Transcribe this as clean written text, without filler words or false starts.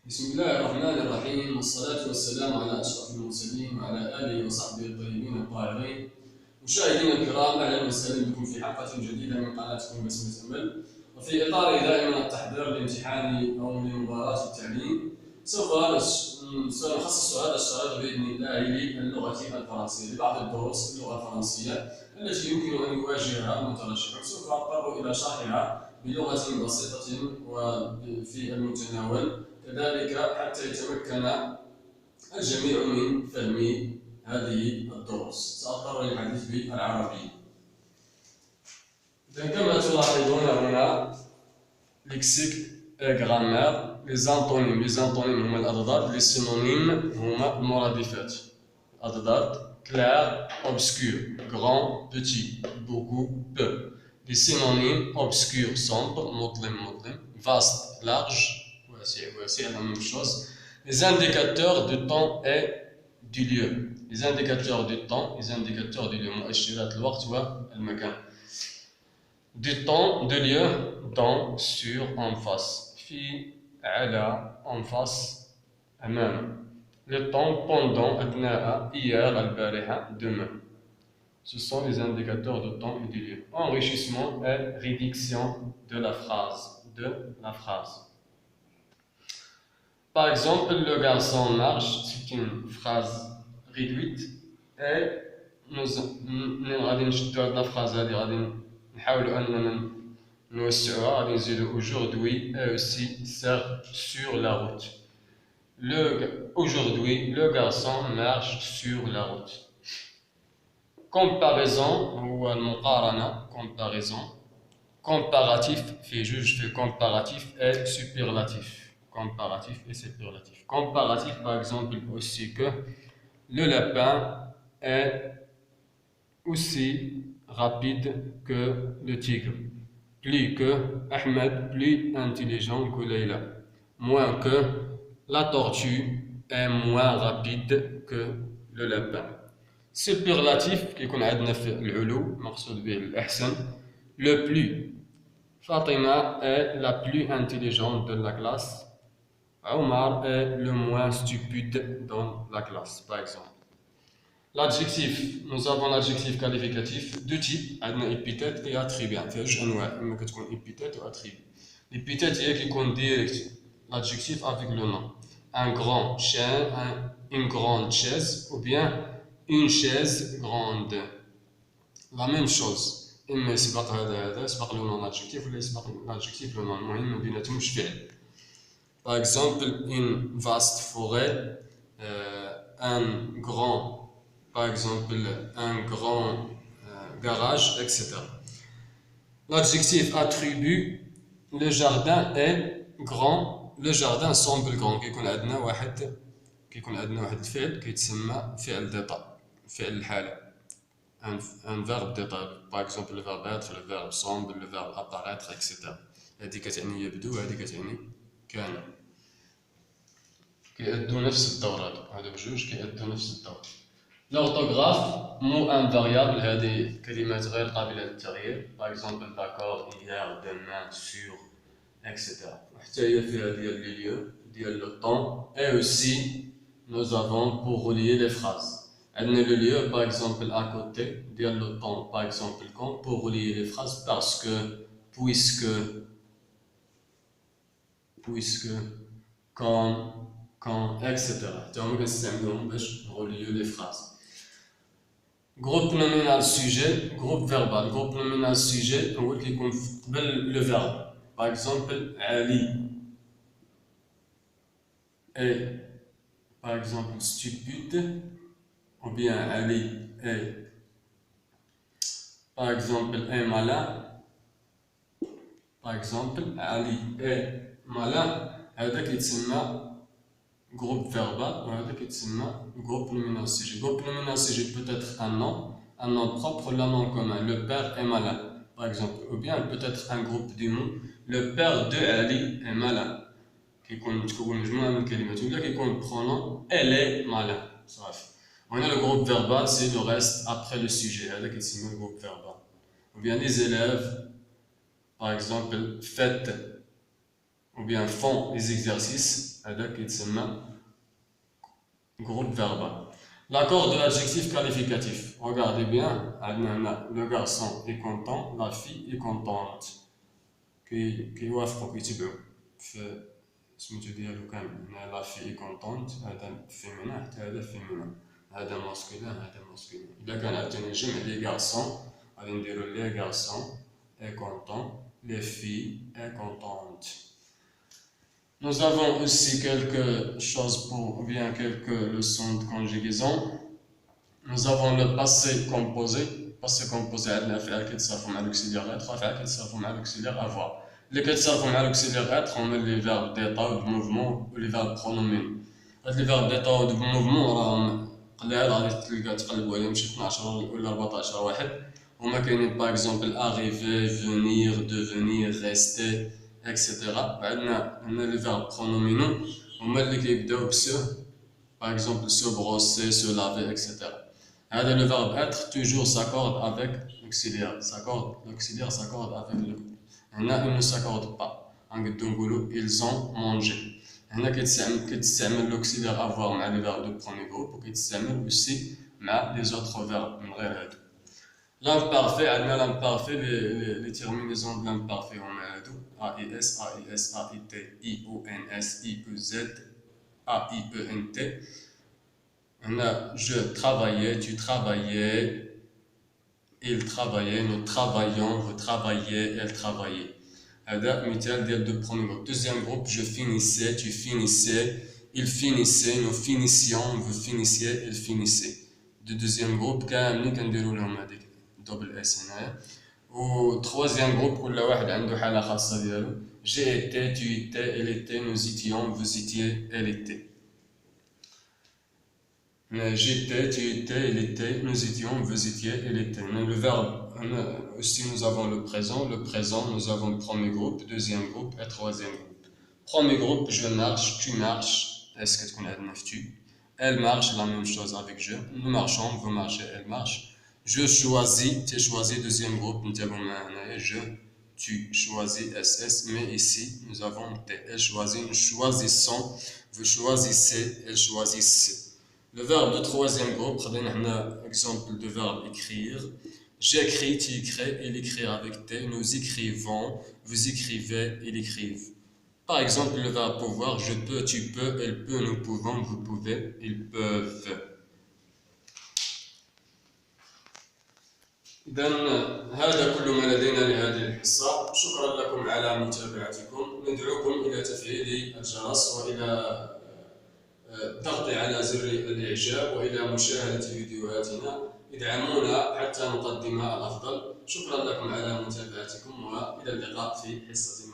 بسم الله الرحمن الرحيم، والصلاة والسلام على أشرف المرسلين وعلى آله وصحبه الطيبين الطاهرين. مشاهدينا الكرام، أهلا وسهلا بكم في حلقة جديدة من قناتكم بسمة أمل. وفي إطار دائما التحضير الامتحاني أو لمباراة التعليم، سوف سنخصص هذا الشريط بإذن الله للغة الفرنسية، لبعض الدروس اللغة الفرنسية التي يمكن أن يواجهها المترشحون. سوف أضطر إلى شرحها بلغة بسيطة وفي المتناول، كذلك حتى يتمكن الجميع من فهم هذه الدروس. سأضطر للحديث بالعربية. كما تلاحظون هنا لكسيك غرامير. لي زانتونيم هما الأضداد، لي سينونيم هما المرادفات. الأضداد كلير اوبسكور، غران بوتي، بوكو بو. لي سينونيم اوبسكور sombre، مظلم vaste large، واسع la même chose. Les indicateurs du temps et du lieu. Les indicateurs du temps, les indicateurs du lieu، مؤشرات الوقت والمكان. Du temps, de lieu, dans, sur, en face. في، على، en face, أمام. Le temps, pendant, أثناء، hier, البارحة, demain. Ce sont les indicateurs de temps et du lieu. Enrichissement et réduction de la phrase. Par exemple, le garçon marche, c'est une phrase réduite. Et nous غادي نشدو هاد الفراز هادي، غادي نحاولو أننا نوسعوها، غادي نزيدو aujourd'hui et aussi sur la route. Aujourd'hui, le garçon marche sur la route. Comparaison هو المقارنة، comparatif في جوج، في comparatif et superlatif. Comparatif, par exemple, aussi que le lapin est aussi rapide que le tigre, plus que Ahmed, plus intelligent que Leila, moins que la tortue est moins rapide que le lapin. Superlatif كيكون عندنا في العلو مقصود به الأحسن. Le plus، Fatima est la plus intelligente de la classe. Omar est le moins stupide dans la classe, par exemple. L'adjectif، nous avons l'adjectif qualificatif de type، عندنا épithète et attribut. فيها جوج أنواع، إما كتكون épithète و attribut. L'épithète هي كيكون direct l'adjectif avec le nom. Un grand chien, une grande chaise, ou bien une chaise grande. La même chose. إما يسبق هذا يسبق le nom l'adjectif، ولا يسبق l'adjectif le nom. المهم ما بيناتهمش فعل. Par exemple, une vaste forêt, un grand garage, etc. L'adjectif attribut، le jardin est grand، le jardin semble grand. كيكون عندنا واحد الفعل كيتسمى فعل d'état، فعل الحالة. Un verbe d'état. Par exemple, le verbe être، le verbe semble، le verbe apparaître، etc. هذه كتعني يبدو، وهذه كتعني كان. كيأدوا نفس الدور، هادو بجوج كيأدوا نفس الدور. L'orthographe، mot invariable، هذه كلمات غير قابلة للتغيير. Par exemple, d'accord، hier، demain، sur، etc. وحتى هي فيها ديال لي lieux، ديال le temps. Et aussi, nous avons pour relier les phrases. عندنا le lieu، par exemple à côté، ديال le temps، par exemple quand، pour relier les phrases. Parce que، puisque، quand، etc. حتى هما كنستعملوهم باش نغوليو لي phrases. Groupe nominal sujet، groupe verbal. Groupe nominal sujet هو اللي كيكون قبل le verbe. Par exemple, Ali est, par exemple, stupide, ou bien Ali est, par exemple, est malin. Par exemple, Ali est malin. هذا كيتسمى groupe verbal، وهذا كيتسمى groupe nominal sujet. Groupe nominal sujet peut être un nom propre, un nom commun. Le père est malin, par exemple. Ou bien peut être un groupe de mots. Le père de Ali est malin. كيكون متكون مجموعة من الكلمات، ولا كيكون pronom elle est malin. صافي. وهنا le groupe verbal c'est le reste après le sujet، هذا كيتسمى le groupe verbal. Ou bien les élèves، par exemple fête، ou bien font les exercices, هذا كيتسمى groupe verbal. L'accord de l'adjectif qualificatif. Regardez bien, le garçon est content, la fille est contente. كيوافقوا كيتبعوا في سميتو ديالو كامل. la fille est contente هذا féminin حتى هذا féminin. هذا masculin هذا masculin. إذا كان عاوتاني جمع les garçons غادي نديرو les garçons est content, les filles est contente. Nous avons aussi quelque chose pour bien quelques leçons de conjugaison. Nous avons le passé composé. Passé composé عندنا أفعال كيتصرفوا مع l'auxiliaire être وأفعال كيتصرفوا مع l'auxiliaire avoir. اللي كيتصرفوا مع l'auxiliaire être هما les verbes d'état ou de mouvement ou les verbes pronominaux. هاد les verbes d'état ou de mouvement راهم قلال غادي تلقى تقلبوا عليهم شي 12 ولا 14 واحد. هما كاينين باغ اكزومبل arriver, venir, devenir, rester, etc. وعندنا لي فيرب برونومينو هما اللي كيبداو بسو باغ اكزومبل se brosser, se laver, etc. هذا le verbe être toujours s'accorde avec l'auxiliaire. L'auxiliaire s'accorde avec le. هنا il ne s'accorde pas. غنقدو نقولو ils ont mangé. هنا كيتستعمل l'auxiliaire avoir مع les verbes de premier groupe وكيتستعمل aussi مع les autres verbes من غير هادو. L'imparfait, عندنا l'imparfait, les terminaisons de l'imparfait هما هادو AIS, AIS, AIT, IONS, IEZ, AIENT. هنا je travaillais, tu travaillais, il travaillait, nous travaillions, vous travailliez, elle travaillait. هذا مثال ديال دو بروميي groupe. Deuxième groupe, je finissais, tu finissais, il finissait, nous finissions, vous finissiez, elle finissait. Du deuxième groupe كاملين كنديرو لهم هذيك double S هنايا. و troisième groupe كل واحد عنده حالة خاصة ديالو. J'ai été, tu étais, elle était, nous étions, vous étiez, elle était. J'étais, tu étais, elle était, nous étions, vous étiez, elle était. Le verbe, aussi nous avons le présent, nous avons le premier groupe, deuxième groupe et troisième groupe. Premier groupe, je marche, tu marches, est-ce que tu connais le tu? Elle marche, la même chose avec je. Nous marchons, vous marchez, elle marche. Je choisis, tu choisis, deuxième groupe, nous avons je, tu choisis, SS, mais ici nous avons T. Elle choisit, nous choisissons, vous choisissez, elle choisissent. Le verbe de troisième groupe, prenons exemple de verbe écrire. J'écris, tu écris, il écrit avec T. Nous écrivons, vous écrivez, il écrive. Par exemple, le verbe pouvoir, je peux, tu peux, elle peut, nous pouvons, vous pouvez, ils peuvent. إذن هذا كل ما لدينا لهذه الحصة. شكرا لكم على متابعتكم. ندعوكم إلى تفعيل الجرس وإلى الضغط على زر الإعجاب وإلى مشاهدة فيديوهاتنا. ادعمونا حتى نقدم الأفضل. شكرا لكم على متابعتكم وإلى اللقاء في حصة